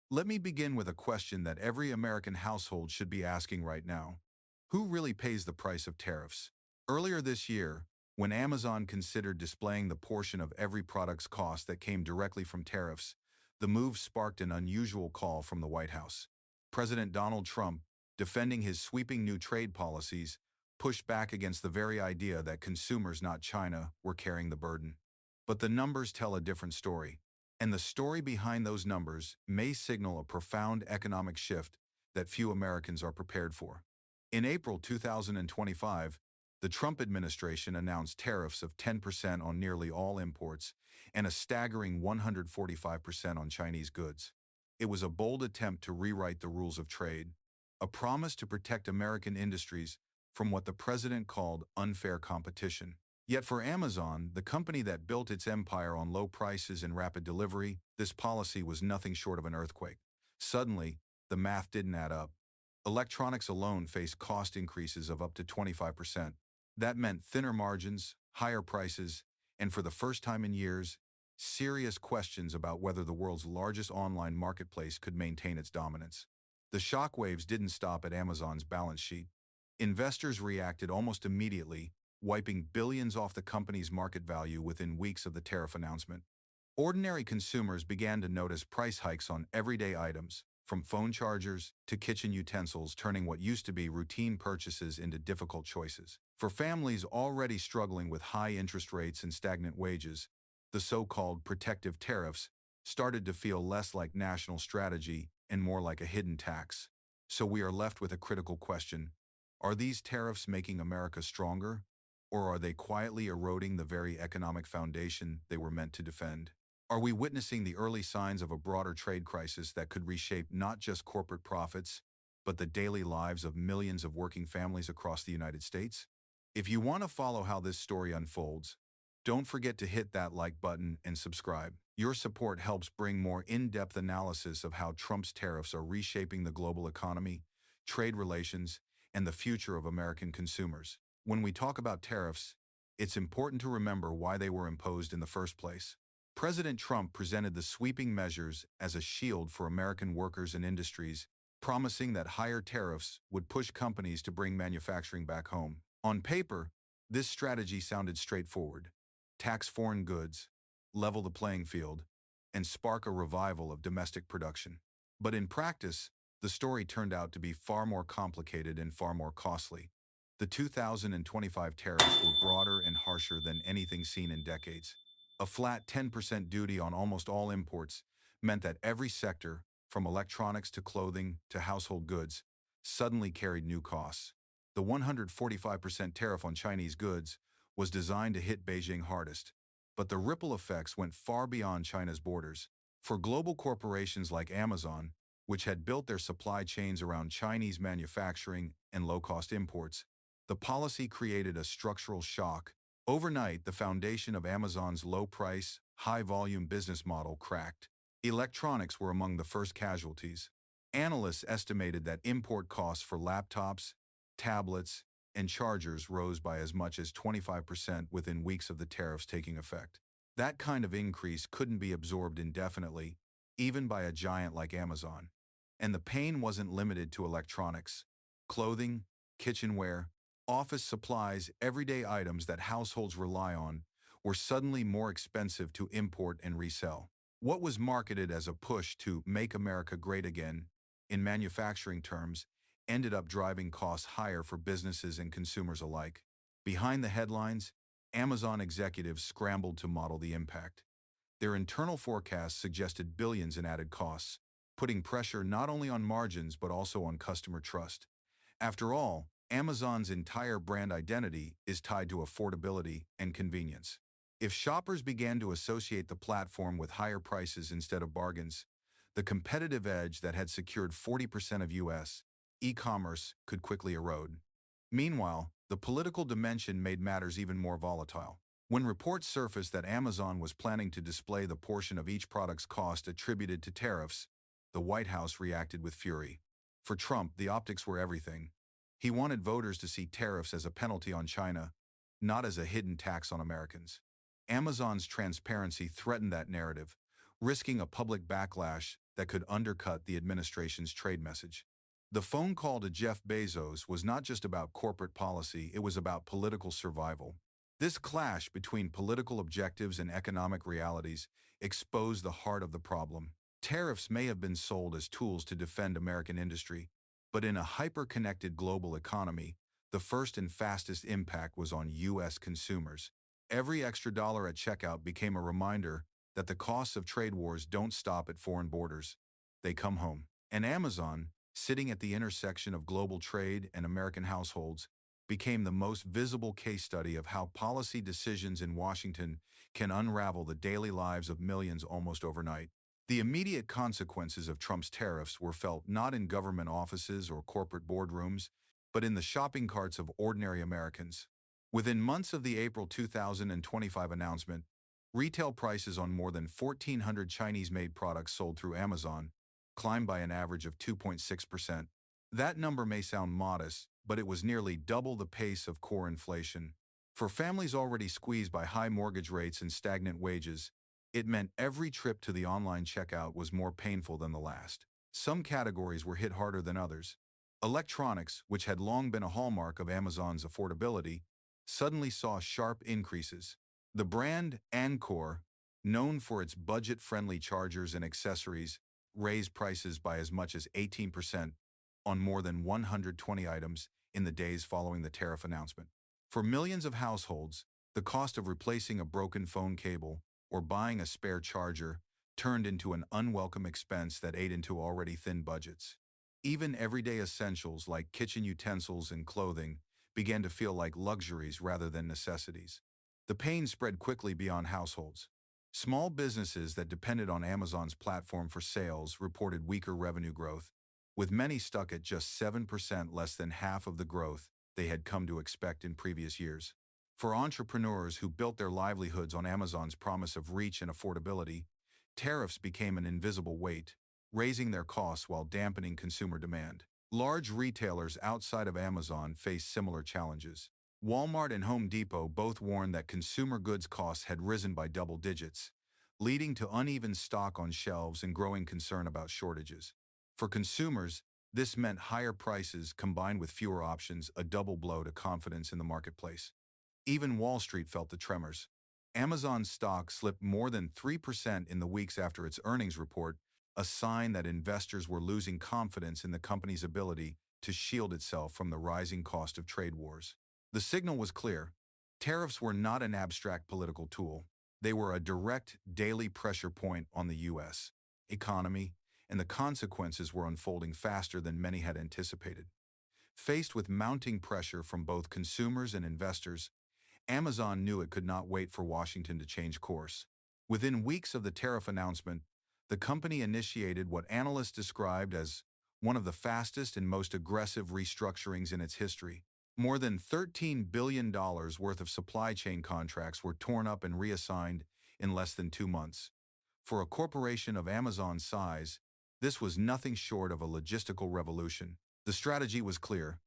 Let me begin with a question that every American household should be asking right now. Who really pays the price of tariffs? Earlier this year, when Amazon considered displaying the portion of every product's cost that came directly from tariffs, the move sparked an unusual call from the White House. President Donald Trump, defending his sweeping new trade policies, pushed back against the very idea that consumers, not China, were carrying the burden. But the numbers tell a different story. And the story behind those numbers may signal a profound economic shift that few Americans are prepared for. In April 2025, the Trump administration announced tariffs of 10% on nearly all imports and a staggering 145% on Chinese goods. It was a bold attempt to rewrite the rules of trade, a promise to protect American industries from what the president called unfair competition. Yet for Amazon, the company that built its empire on low prices and rapid delivery, this policy was nothing short of an earthquake. Suddenly, the math didn't add up. Electronics alone faced cost increases of up to 25%. That meant thinner margins, higher prices, and for the first time in years, serious questions about whether the world's largest online marketplace could maintain its dominance. The shockwaves didn't stop at Amazon's balance sheet. Investors reacted almost immediately, wiping billions off the company's market value within weeks of the tariff announcement. Ordinary consumers began to notice price hikes on everyday items, from phone chargers to kitchen utensils, turning what used to be routine purchases into difficult choices. For families already struggling with high interest rates and stagnant wages, the so-called protective tariffs started to feel less like national strategy and more like a hidden tax. So we are left with a critical question. Are these tariffs making America stronger, or are they quietly eroding the very economic foundation they were meant to defend? Are we witnessing the early signs of a broader trade crisis that could reshape not just corporate profits, but the daily lives of millions of working families across the United States? If you want to follow how this story unfolds, don't forget to hit that like button and subscribe. Your support helps bring more in-depth analysis of how Trump's tariffs are reshaping the global economy, trade relations, and the future of American consumers. When we talk about tariffs, it's important to remember why they were imposed in the first place. President Trump presented the sweeping measures as a shield for American workers and industries, promising that higher tariffs would push companies to bring manufacturing back home. On paper, this strategy sounded straightforward: tax foreign goods, level the playing field, and spark a revival of domestic production. But in practice, the story turned out to be far more complicated and far more costly. The 2025 tariffs were broader and harsher than anything seen in decades. A flat 10% duty on almost all imports meant that every sector, from electronics to clothing to household goods, suddenly carried new costs. The 145% tariff on Chinese goods was designed to hit Beijing hardest, but the ripple effects went far beyond China's borders. For global corporations like Amazon, which had built their supply chains around Chinese manufacturing and low-cost imports, the policy created a structural shock. Overnight, the foundation of Amazon's low-price, high-volume business model cracked. Electronics were among the first casualties. Analysts estimated that import costs for laptops, tablets, and chargers rose by as much as 25% within weeks of the tariffs taking effect. That kind of increase couldn't be absorbed indefinitely, even by a giant like Amazon. And the pain wasn't limited to electronics. Clothing, kitchenware, office supplies, everyday items that households rely on, were suddenly more expensive to import and resell. What was marketed as a push to make America great again, in manufacturing terms, ended up driving costs higher for businesses and consumers alike. Behind the headlines, Amazon executives scrambled to model the impact. Their internal forecasts suggested billions in added costs, putting pressure not only on margins but also on customer trust. After all, Amazon's entire brand identity is tied to affordability and convenience. If shoppers began to associate the platform with higher prices instead of bargains, the competitive edge that had secured 40% of U.S. e-commerce could quickly erode. Meanwhile, the political dimension made matters even more volatile. When reports surfaced that Amazon was planning to display the portion of each product's cost attributed to tariffs, the White House reacted with fury. For Trump, the optics were everything. He wanted voters to see tariffs as a penalty on China, not as a hidden tax on Americans. Amazon's transparency threatened that narrative, risking a public backlash that could undercut the administration's trade message. The phone call to Jeff Bezos was not just about corporate policy, it was about political survival. This clash between political objectives and economic realities exposed the heart of the problem. Tariffs may have been sold as tools to defend American industry, but in a hyper-connected global economy, the first and fastest impact was on U.S. consumers. Every extra dollar at checkout became a reminder that the costs of trade wars don't stop at foreign borders. They come home. And Amazon, sitting at the intersection of global trade and American households, became the most visible case study of how policy decisions in Washington can unravel the daily lives of millions almost overnight. The immediate consequences of Trump's tariffs were felt not in government offices or corporate boardrooms, but in the shopping carts of ordinary Americans. Within months of the April 2025 announcement, retail prices on more than 1,400 Chinese-made products sold through Amazon climbed by an average of 2.6%. That number may sound modest, but it was nearly double the pace of core inflation. For families already squeezed by high mortgage rates and stagnant wages, it meant every trip to the online checkout was more painful than the last. Some categories were hit harder than others. Electronics, which had long been a hallmark of Amazon's affordability, suddenly saw sharp increases. The brand Encore, known for its budget-friendly chargers and accessories, raised prices by as much as 18% on more than 120 items in the days following the tariff announcement. For millions of households, the cost of replacing a broken phone cable or buying a spare charger turned into an unwelcome expense that ate into already thin budgets. Even everyday essentials like kitchen utensils and clothing began to feel like luxuries rather than necessities. The pain spread quickly beyond households. Small businesses that depended on Amazon's platform for sales reported weaker revenue growth, with many stuck at just 7%, less than half of the growth they had come to expect in previous years. For entrepreneurs who built their livelihoods on Amazon's promise of reach and affordability, tariffs became an invisible weight, raising their costs while dampening consumer demand. Large retailers outside of Amazon faced similar challenges. Walmart and Home Depot both warned that consumer goods costs had risen by double digits, leading to uneven stock on shelves and growing concern about shortages. For consumers, this meant higher prices combined with fewer options, a double blow to confidence in the marketplace. Even Wall Street felt the tremors. Amazon's stock slipped more than 3% in the weeks after its earnings report, a sign that investors were losing confidence in the company's ability to shield itself from the rising cost of trade wars. The signal was clear. Tariffs were not an abstract political tool. They were a direct, daily pressure point on the U.S. economy, and the consequences were unfolding faster than many had anticipated. Faced with mounting pressure from both consumers and investors, Amazon knew it could not wait for Washington to change course. Within weeks of the tariff announcement, the company initiated what analysts described as one of the fastest and most aggressive restructurings in its history. More than $13 billion worth of supply chain contracts were torn up and reassigned in less than 2 months. For a corporation of Amazon's size, this was nothing short of a logistical revolution. The strategy was clear: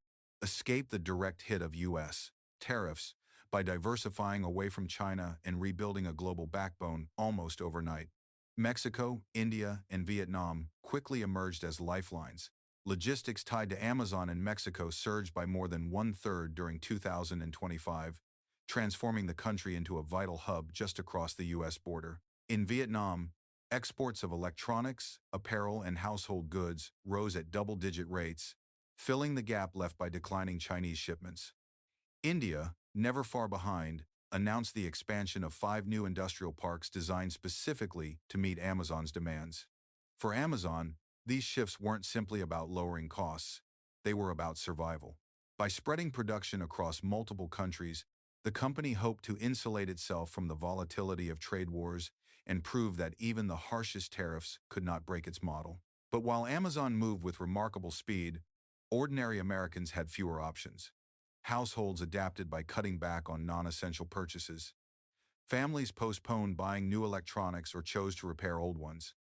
escape the direct hit of U.S. tariffs by diversifying away from China and rebuilding a global backbone almost overnight. Mexico, India, and Vietnam quickly emerged as lifelines. Logistics tied to Amazon in Mexico surged by more than 1/3 during 2025, transforming the country into a vital hub just across the U.S. border. In Vietnam, exports of electronics, apparel, and household goods rose at double-digit rates, filling the gap left by declining Chinese shipments. India, never far behind, announced the expansion of 5 new industrial parks designed specifically to meet Amazon's demands. For Amazon, these shifts weren't simply about lowering costs, they were about survival. By spreading production across multiple countries, the company hoped to insulate itself from the volatility of trade wars and prove that even the harshest tariffs could not break its model. But while Amazon moved with remarkable speed, ordinary Americans had fewer options. Households adapted by cutting back on non-essential purchases. Families postponed buying new electronics or chose to repair old ones.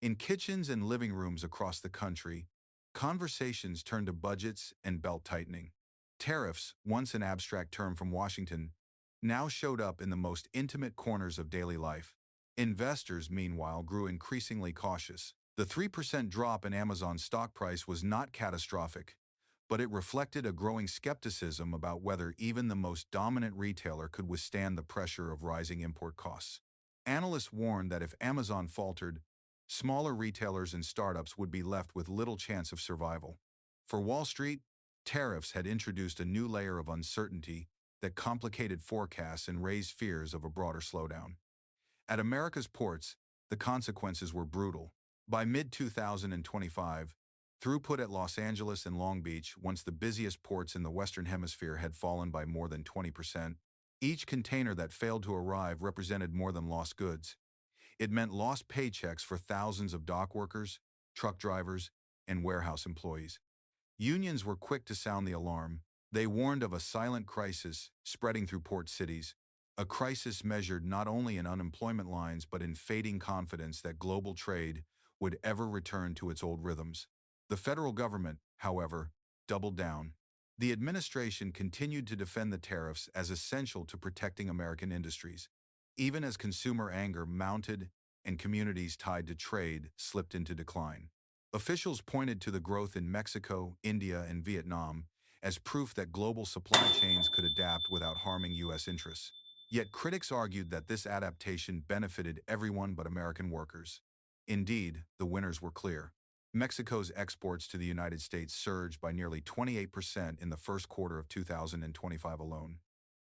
In kitchens and living rooms across the country, conversations turned to budgets and belt-tightening. Tariffs, once an abstract term from Washington, now showed up in the most intimate corners of daily life. Investors, meanwhile, grew increasingly cautious. The 3% drop in Amazon's stock price was not catastrophic, but it reflected a growing skepticism about whether even the most dominant retailer could withstand the pressure of rising import costs. Analysts warned that if Amazon faltered, smaller retailers and startups would be left with little chance of survival. For Wall Street, tariffs had introduced a new layer of uncertainty that complicated forecasts and raised fears of a broader slowdown. At America's ports, the consequences were brutal. By mid-2025, throughput at Los Angeles and Long Beach, once the busiest ports in the Western Hemisphere, had fallen by more than 20%. Each container that failed to arrive represented more than lost goods. It meant lost paychecks for thousands of dock workers, truck drivers, and warehouse employees. Unions were quick to sound the alarm. They warned of a silent crisis spreading through port cities, a crisis measured not only in unemployment lines but in fading confidence that global trade would ever return to its old rhythms. The federal government, however, doubled down. The administration continued to defend the tariffs as essential to protecting American industries, even as consumer anger mounted and communities tied to trade slipped into decline. Officials pointed to the growth in Mexico, India, and Vietnam as proof that global supply chains could adapt without harming U.S. interests. Yet critics argued that this adaptation benefited everyone but American workers. Indeed, the winners were clear. Mexico's exports to the United States surged by nearly 28% in the first quarter of 2025 alone.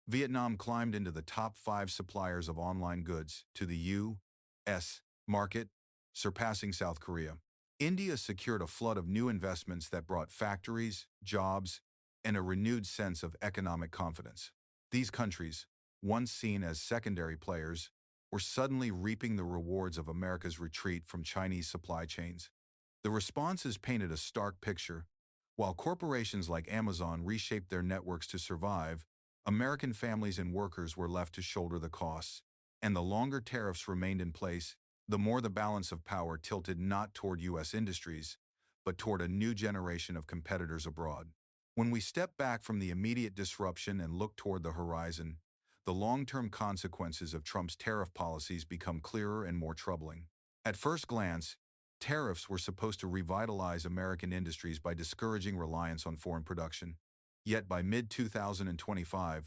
Vietnam climbed into the top 5 suppliers of online goods to the U.S. market, surpassing South Korea. India secured a flood of new investments that brought factories, jobs, and a renewed sense of economic confidence. These countries, once seen as secondary players, were suddenly reaping the rewards of America's retreat from Chinese supply chains. The responses painted a stark picture. While corporations like Amazon reshaped their networks to survive, American families and workers were left to shoulder the costs. And the longer tariffs remained in place, the more the balance of power tilted not toward U.S. industries, but toward a new generation of competitors abroad. When we step back from the immediate disruption and look toward the horizon, the long-term consequences of Trump's tariff policies become clearer and more troubling. At first glance, tariffs were supposed to revitalize American industries by discouraging reliance on foreign production. Yet by mid-2025,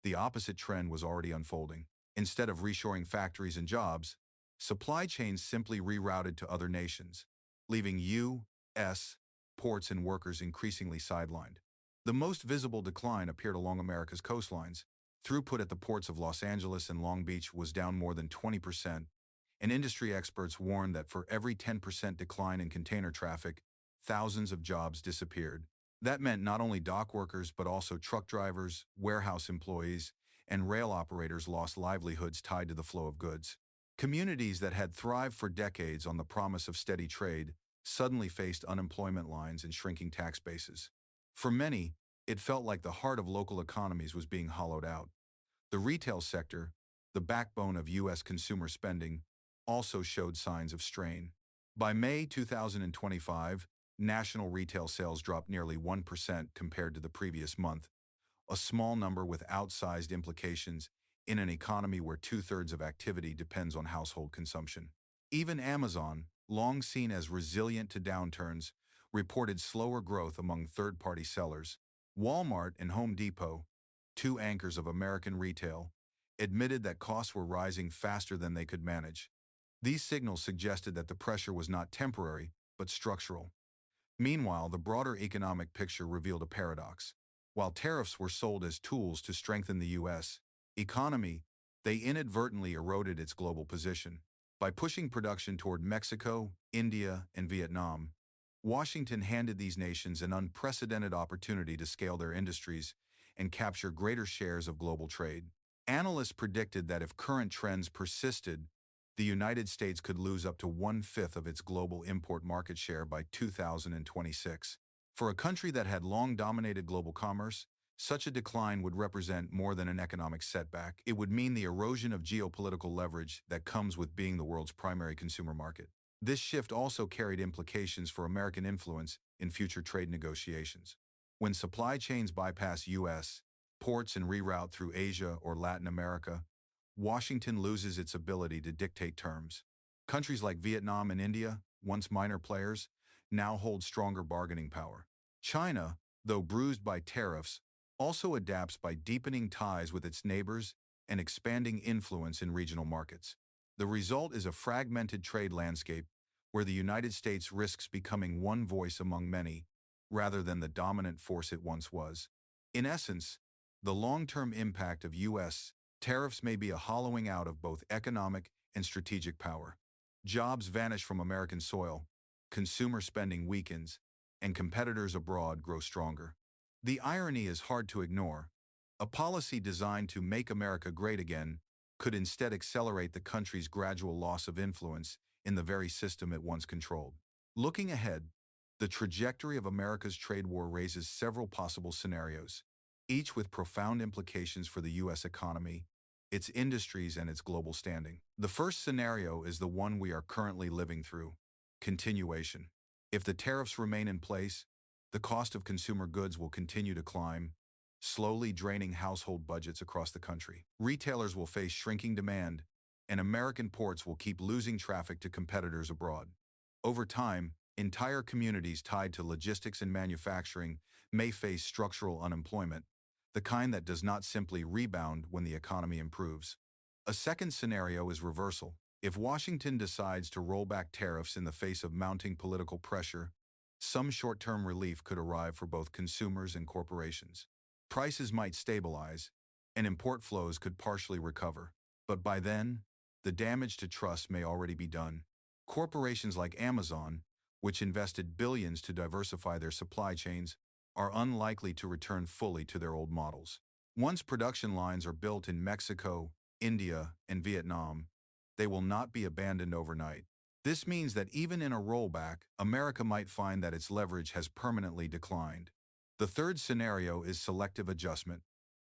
the opposite trend was already unfolding. Instead of reshoring factories and jobs, supply chains simply rerouted to other nations, leaving U.S. ports and workers increasingly sidelined. The most visible decline appeared along America's coastlines. Throughput at the ports of Los Angeles and Long Beach was down more than 20%, and industry experts warned that for every 10% decline in container traffic, thousands of jobs disappeared. That meant not only dock workers but also truck drivers, warehouse employees, and rail operators lost livelihoods tied to the flow of goods. Communities that had thrived for decades on the promise of steady trade suddenly faced unemployment lines and shrinking tax bases. For many, it felt like the heart of local economies was being hollowed out. The retail sector, the backbone of U.S. consumer spending, also showed signs of strain. By May 2025, national retail sales dropped nearly 1% compared to the previous month, a small number with outsized implications in an economy where 2/3 of activity depends on household consumption. Even Amazon, long seen as resilient to downturns, reported slower growth among third-party sellers. Walmart and Home Depot, 2 anchors of American retail, admitted that costs were rising faster than they could manage. These signals suggested that the pressure was not temporary, but structural. Meanwhile, the broader economic picture revealed a paradox. While tariffs were sold as tools to strengthen the U.S. economy, they inadvertently eroded its global position. By pushing production toward Mexico, India, and Vietnam, Washington handed these nations an unprecedented opportunity to scale their industries and capture greater shares of global trade. Analysts predicted that if current trends persisted, the United States could lose up to 1/5 of its global import market share by 2026. For a country that had long dominated global commerce, such a decline would represent more than an economic setback. It would mean the erosion of geopolitical leverage that comes with being the world's primary consumer market. This shift also carried implications for American influence in future trade negotiations. When supply chains bypass U.S. ports and reroute through Asia or Latin America, Washington loses its ability to dictate terms. Countries like Vietnam and India, once minor players, now hold stronger bargaining power. China, though bruised by tariffs, also adapts by deepening ties with its neighbors and expanding influence in regional markets. The result is a fragmented trade landscape where the United States risks becoming one voice among many, rather than the dominant force it once was. In essence, the long-term impact of U.S. tariffs may be a hollowing out of both economic and strategic power. Jobs vanish from American soil, consumer spending weakens, and competitors abroad grow stronger. The irony is hard to ignore. A policy designed to make America great again could instead accelerate the country's gradual loss of influence in the very system it once controlled. Looking ahead, the trajectory of America's trade war raises several possible scenarios, each with profound implications for the U.S. economy, its industries, and its global standing. The first scenario is the one we are currently living through: continuation. If the tariffs remain in place, the cost of consumer goods will continue to climb, slowly draining household budgets across the country. Retailers will face shrinking demand, and American ports will keep losing traffic to competitors abroad. Over time, entire communities tied to logistics and manufacturing may face structural unemployment, the kind that does not simply rebound when the economy improves. A second scenario is reversal. If Washington decides to roll back tariffs in the face of mounting political pressure, some short-term relief could arrive for both consumers and corporations. Prices might stabilize, and import flows could partially recover. But by then, the damage to trust may already be done. Corporations like Amazon, which invested billions to diversify their supply chains, are unlikely to return fully to their old models. Once production lines are built in Mexico, India, and Vietnam, they will not be abandoned overnight. This means that even in a rollback, America might find that its leverage has permanently declined. The third scenario is selective adjustment.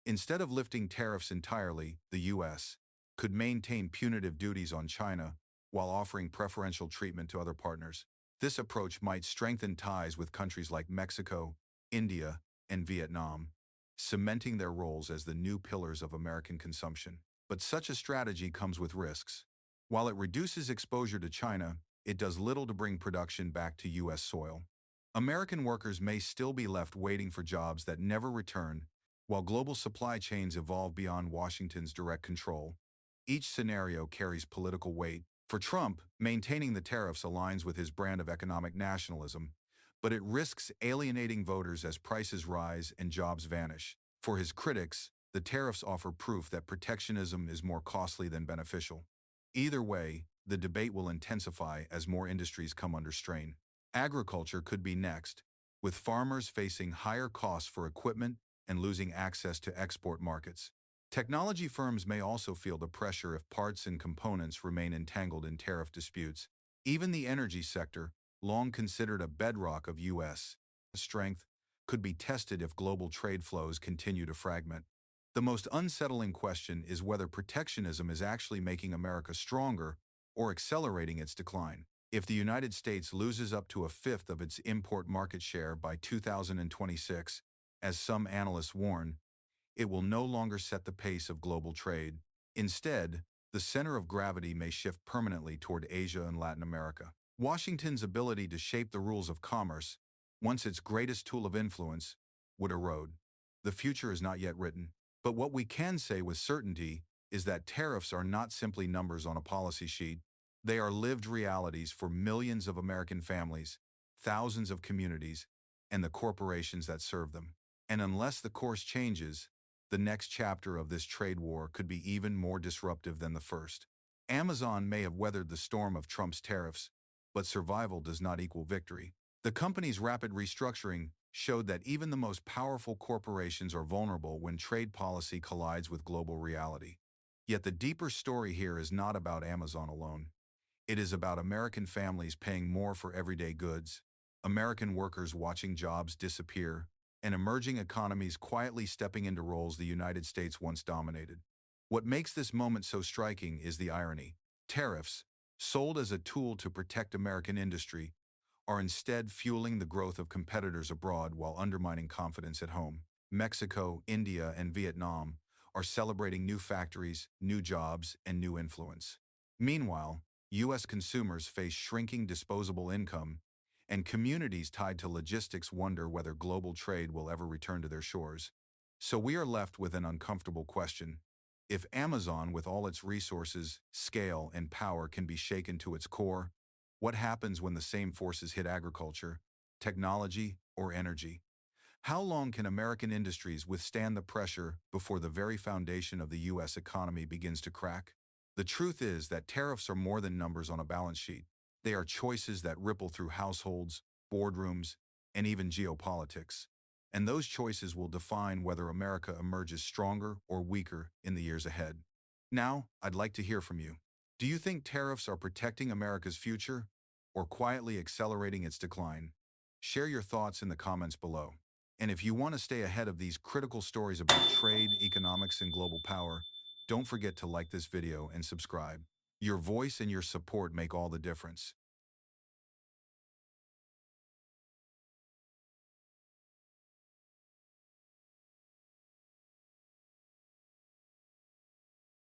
Instead of lifting tariffs entirely, the U.S. could maintain punitive duties on China while offering preferential treatment to other partners. This approach might strengthen ties with countries like Mexico, India, and Vietnam, cementing their roles as the new pillars of American consumption. But such a strategy comes with risks. While it reduces exposure to China, it does little to bring production back to U.S. soil. American workers may still be left waiting for jobs that never return, while global supply chains evolve beyond Washington's direct control. Each scenario carries political weight. For Trump, maintaining the tariffs aligns with his brand of economic nationalism, but it risks alienating voters as prices rise and jobs vanish. For his critics, the tariffs offer proof that protectionism is more costly than beneficial. Either way, the debate will intensify as more industries come under strain. Agriculture could be next, with farmers facing higher costs for equipment and losing access to export markets. Technology firms may also feel the pressure if parts and components remain entangled in tariff disputes. Even the energy sector, long considered a bedrock of U.S. strength, could be tested if global trade flows continue to fragment. The most unsettling question is whether protectionism is actually making America stronger or accelerating its decline. If the United States loses up to a fifth of its import market share by 2026, as some analysts warn, it will no longer set the pace of global trade. Instead, the center of gravity may shift permanently toward Asia and Latin America. Washington's ability to shape the rules of commerce, once its greatest tool of influence, would erode. The future is not yet written. But what we can say with certainty is that tariffs are not simply numbers on a policy sheet. They are lived realities for millions of American families, thousands of communities, and the corporations that serve them. And unless the course changes, the next chapter of this trade war could be even more disruptive than the first. Amazon may have weathered the storm of Trump's tariffs, but survival does not equal victory. The company's rapid restructuring showed that even the most powerful corporations are vulnerable when trade policy collides with global reality. Yet the deeper story here is not about Amazon alone. It is about American families paying more for everyday goods, American workers watching jobs disappear, and emerging economies quietly stepping into roles the United States once dominated. What makes this moment so striking is the irony. Tariffs, sold as a tool to protect American industry, are instead fueling the growth of competitors abroad while undermining confidence at home. Mexico, India, and Vietnam are celebrating new factories, new jobs, and new influence. Meanwhile, U.S. consumers face shrinking disposable income, and communities tied to logistics wonder whether global trade will ever return to their shores. So we are left with an uncomfortable question. If Amazon, with all its resources, scale, and power, can be shaken to its core, what happens when the same forces hit agriculture, technology, or energy? How long can American industries withstand the pressure before the very foundation of the U.S. economy begins to crack? The truth is that tariffs are more than numbers on a balance sheet. They are choices that ripple through households, boardrooms, and even geopolitics. And those choices will define whether America emerges stronger or weaker in the years ahead. Now, I'd like to hear from you. Do you think tariffs are protecting America's future or quietly accelerating its decline? Share your thoughts in the comments below. And if you want to stay ahead of these critical stories about trade, economics, and global power, don't forget to like this video and subscribe. Your voice and your support make all the difference.